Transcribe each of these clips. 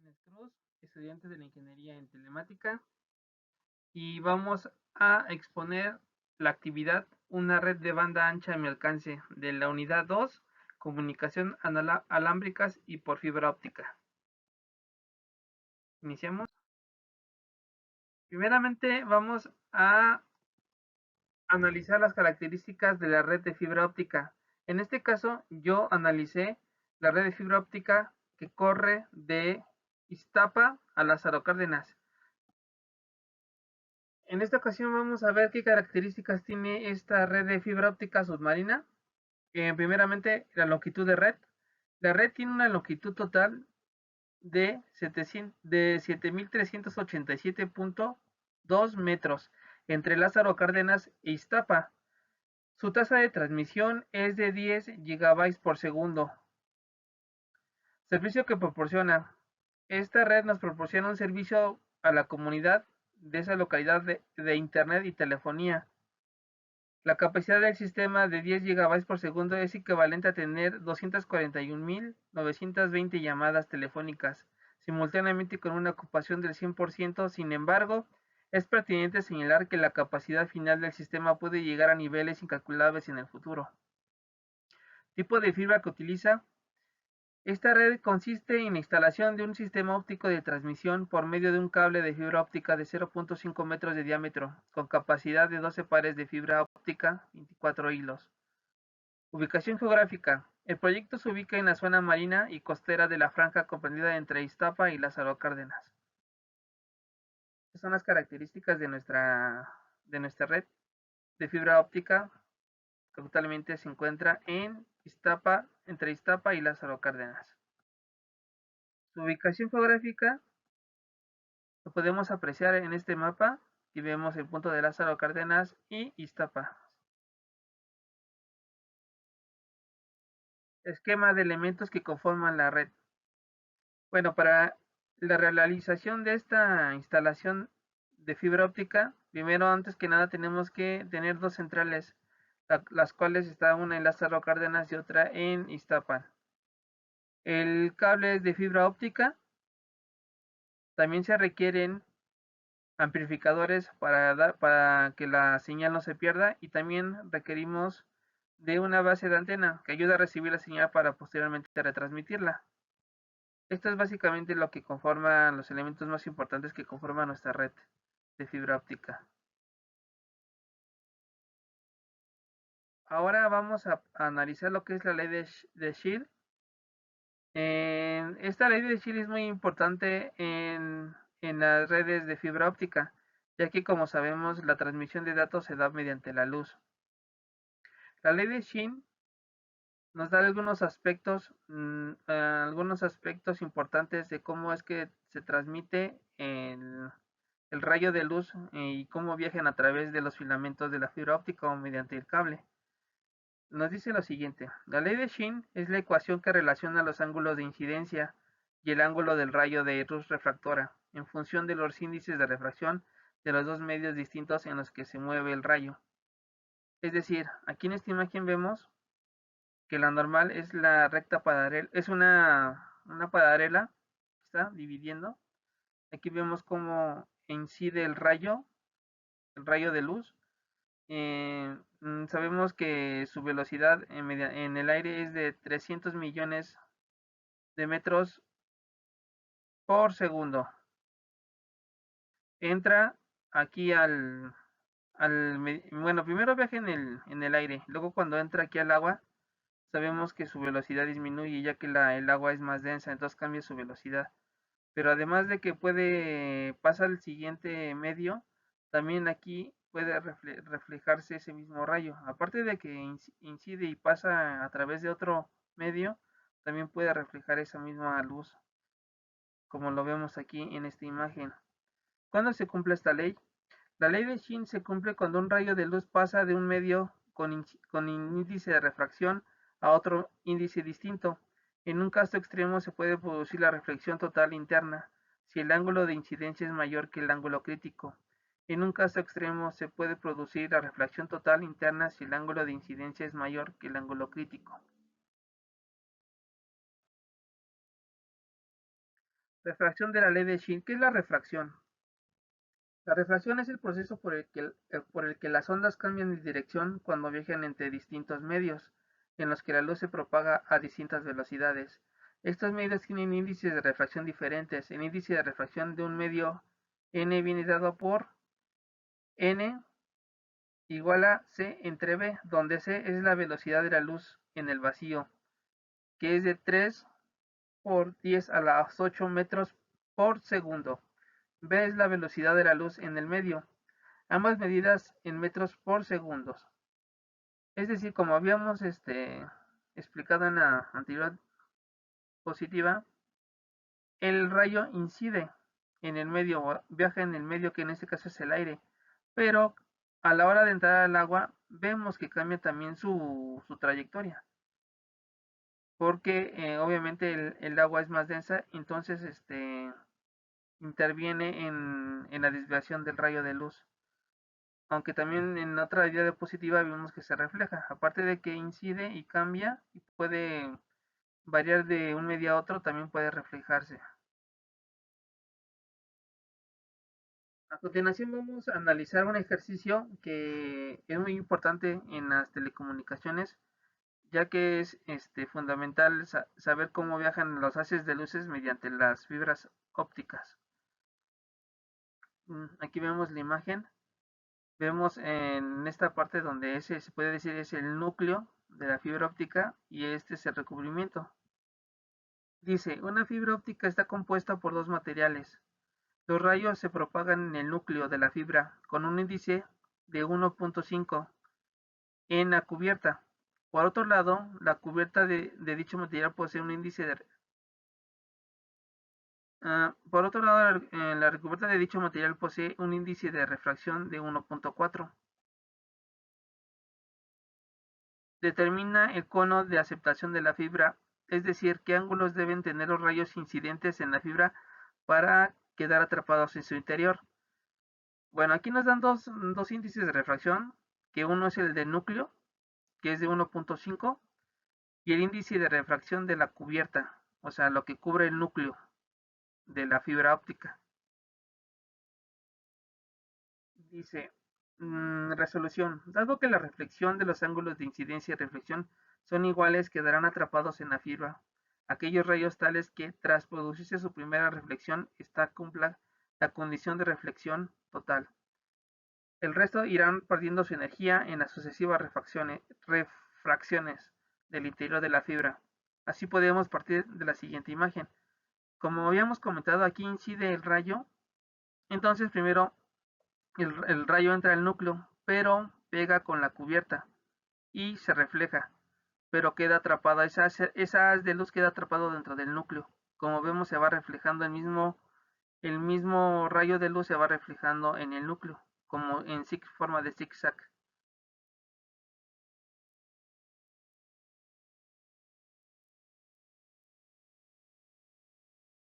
Martínez Cruz, estudiante de la Ingeniería en Telemática, y vamos a exponer la actividad Una red de banda ancha a mi alcance de la unidad 2, Comunicación alámbricas y por fibra óptica. Iniciamos. Primeramente vamos a analizar las características de la red de fibra óptica. En este caso, yo analicé la red de fibra óptica que corre de Iztapa a Lázaro Cárdenas. En esta ocasión vamos a ver qué características tiene esta red de fibra óptica submarina. Primeramente, la longitud de red. La red tiene una longitud total de 7.387.2 metros entre Lázaro Cárdenas e Iztapa. Su tasa de transmisión es de 10 GB por segundo. Servicio que proporciona. Esta red nos proporciona un servicio a la comunidad de esa localidad de Internet y telefonía. La capacidad del sistema de 10 GB por segundo es equivalente a tener 241.920 llamadas telefónicas simultáneamente con una ocupación del 100%. Sin embargo, es pertinente señalar que la capacidad final del sistema puede llegar a niveles incalculables en el futuro. Tipo de fibra que utiliza. Esta red consiste en la instalación de un sistema óptico de transmisión por medio de un cable de fibra óptica de 0.5 metros de diámetro, con capacidad de 12 pares de fibra óptica, 24 hilos. Ubicación geográfica. El proyecto se ubica en la zona marina y costera de la franja comprendida entre Iztapa y Lázaro Cárdenas. Estas son las características de nuestra red de fibra óptica, que actualmente se encuentra en Iztapa, entre Iztapa y Lázaro Cárdenas. Su ubicación geográfica lo podemos apreciar en este mapa y vemos el punto de Lázaro Cárdenas y Iztapa. Esquema de elementos que conforman la red. Bueno, para la realización de esta instalación de fibra óptica, primero, antes que nada, tenemos que tener dos centrales, las cuales está una en Lázaro Cárdenas y otra en Iztapa. El cable es de fibra óptica. También se requieren amplificadores para que la señal no se pierda, y también requerimos de una base de antena que ayuda a recibir la señal para posteriormente retransmitirla. Esto es básicamente lo que conforma los elementos más importantes que conforman nuestra red de fibra óptica. Ahora vamos a analizar lo que es la ley de Scheele. Esta ley de Scheele es muy importante en las redes de fibra óptica, ya que, como sabemos, la transmisión de datos se da mediante la luz. La ley de Scheele nos da algunos aspectos importantes de cómo es que se transmite el rayo de luz y cómo viajan a través de los filamentos de la fibra óptica o mediante el cable. Nos dice lo siguiente: la ley de Scheele es la ecuación que relaciona los ángulos de incidencia y el ángulo del rayo de luz refractora en función de los índices de refracción de los dos medios distintos en los que se mueve el rayo. Es decir, aquí en esta imagen vemos que la normal es la recta paralela, es una paralela que está dividiendo. Aquí vemos cómo incide el rayo de luz. Sabemos que su velocidad en el aire es de 300 millones de metros por segundo. Entra aquí bueno, primero viaja en el aire, luego cuando entra aquí al agua, sabemos que su velocidad disminuye ya que el agua es más densa, entonces cambia su velocidad. Pero además de que pasa al siguiente medio, también aquí puede reflejarse ese mismo rayo. Aparte de que incide y pasa a través de otro medio, también puede reflejar esa misma luz, como lo vemos aquí en esta imagen. ¿Cuándo se cumple esta ley? La ley de Scheele se cumple cuando un rayo de luz pasa de un medio con índice de refracción a otro índice distinto. En un caso extremo se puede producir la reflexión total interna, si el ángulo de incidencia es mayor que el ángulo crítico. En un caso extremo se puede producir la reflexión total interna si el ángulo de incidencia es mayor que el ángulo crítico. Refracción de la ley de Shin. ¿Qué es la refracción? La refracción es el proceso por el que las ondas cambian de dirección cuando viajan entre distintos medios, en los que la luz se propaga a distintas velocidades. Estos medios tienen índices de refracción diferentes. El índice de refracción de un medio n viene dado por n igual a c entre b, donde c es la velocidad de la luz en el vacío, que es de 3 por 10 a las 8 metros por segundo. B es la velocidad de la luz en el medio, ambas medidas en metros por segundo. Es decir, como habíamos explicado en la anterior positiva, el rayo incide en el medio, viaja en el medio, que en este caso es el aire, pero a la hora de entrar al agua vemos que cambia también su trayectoria, porque obviamente el agua es más densa, entonces interviene en la desviación del rayo de luz. Aunque también en otra diapositiva vemos que se refleja, aparte de que incide y cambia y puede variar de un medio a otro, también puede reflejarse. A continuación vamos a analizar un ejercicio que es muy importante en las telecomunicaciones, ya que es fundamental saber cómo viajan los haces de luces mediante las fibras ópticas. Aquí vemos la imagen. Vemos en esta parte donde ese se puede decir es el núcleo de la fibra óptica y este es el recubrimiento. Dice, una fibra óptica está compuesta por dos materiales. Los rayos se propagan en el núcleo de la fibra con un índice de 1.5 en la cubierta. Por otro lado, la cubierta de dicho material posee un índice de... por otro lado, la recubierta de dicho material posee un índice de refracción de 1.4. Determina el cono de aceptación de la fibra, es decir, qué ángulos deben tener los rayos incidentes en la fibra para quedar atrapados en su interior. Bueno, aquí nos dan dos índices de refracción, que uno es el del núcleo, que es de 1.5, y el índice de refracción de la cubierta, o sea, lo que cubre el núcleo de la fibra óptica. Dice, resolución. Dado que la reflexión de los ángulos de incidencia y reflexión son iguales, quedarán atrapados en la fibra aquellos rayos tales que, tras producirse su primera reflexión, esta cumpla la condición de reflexión total. El resto irán perdiendo su energía en las sucesivas refracciones del interior de la fibra. Así podemos partir de la siguiente imagen. Como habíamos comentado, aquí incide el rayo. Entonces primero el rayo entra al núcleo, pero pega con la cubierta y se refleja, pero queda atrapada, esa haz de luz queda atrapado dentro del núcleo. Como vemos, se va reflejando el mismo rayo de luz se va reflejando en el núcleo, como en forma de zigzag.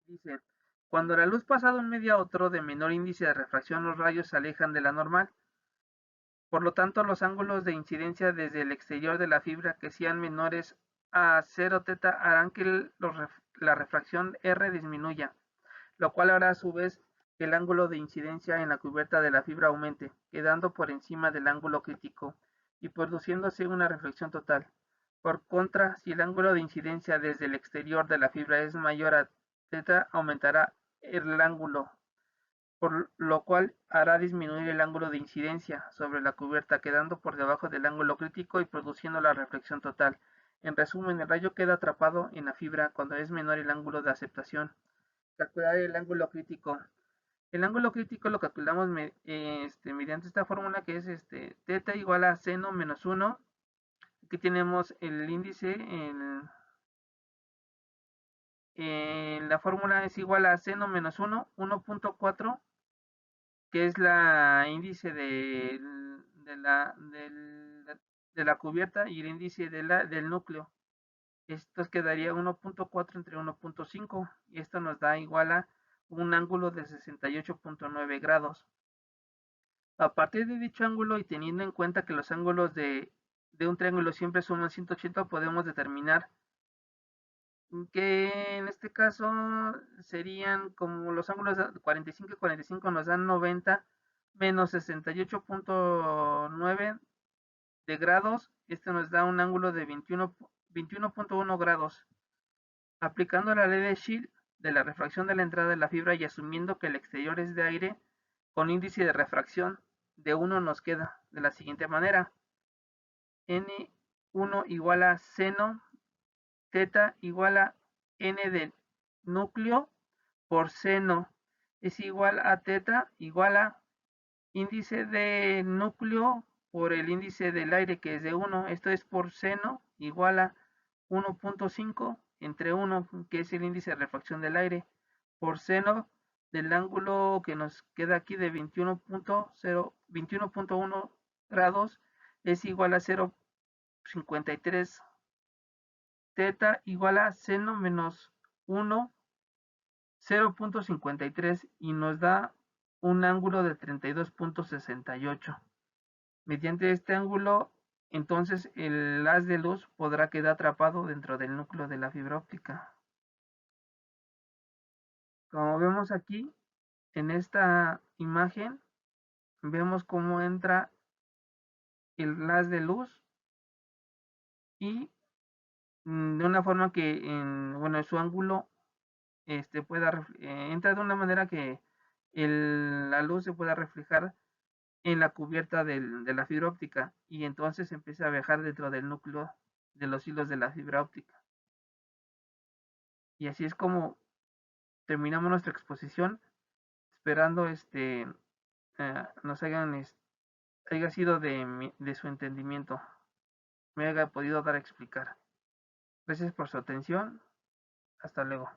Dice, cuando la luz pasa de un medio a otro de menor índice de refracción, los rayos se alejan de la normal. Por lo tanto, los ángulos de incidencia desde el exterior de la fibra que sean menores a 0 teta harán que la refracción R disminuya, lo cual hará a su vez que el ángulo de incidencia en la cubierta de la fibra aumente, quedando por encima del ángulo crítico y produciéndose una reflexión total. Por contra, si el ángulo de incidencia desde el exterior de la fibra es mayor a teta, aumentará el ángulo, por lo cual hará disminuir el ángulo de incidencia sobre la cubierta, quedando por debajo del ángulo crítico y produciendo la reflexión total. En resumen, el rayo queda atrapado en la fibra cuando es menor el ángulo de aceptación. Calcular el ángulo crítico. El ángulo crítico lo calculamos mediante esta fórmula que es teta igual a seno menos 1. Aquí tenemos el índice en la fórmula es igual a seno menos 1, 1.4, que es la índice de la cubierta y el índice del núcleo. Esto quedaría 1.4 entre 1.5 y esto nos da igual a un ángulo de 68.9 grados. A partir de dicho ángulo y teniendo en cuenta que los ángulos de un triángulo siempre suman 180, podemos determinar que en este caso serían como los ángulos 45 y 45 nos dan 90 menos 68.9 de grados. Este nos da un ángulo de 21.1 grados. Aplicando la ley de Scheele de la refracción de la entrada de la fibra y asumiendo que el exterior es de aire, con índice de refracción de 1 nos queda de la siguiente manera. N1 igual a seno teta igual a n del núcleo por seno es igual a teta igual a índice de núcleo por el índice del aire que es de 1. Esto es por seno igual a 1.5 entre 1, que es el índice de refracción del aire, por seno del ángulo que nos queda aquí de 21.1 grados es igual a 0.53 teta igual a seno menos 1, 0.53 y nos da un ángulo de 32.68. Mediante este ángulo, entonces el haz de luz podrá quedar atrapado dentro del núcleo de la fibra óptica. Como vemos aquí, en esta imagen, vemos cómo entra el haz de luz y de una forma que en su ángulo entra de una manera que la luz se pueda reflejar en la cubierta de la fibra óptica y entonces empieza a viajar dentro del núcleo de los hilos de la fibra óptica. Y así es como terminamos nuestra exposición, esperando nos haya sido de su entendimiento, me haya podido dar a explicar. Gracias por su atención, hasta luego.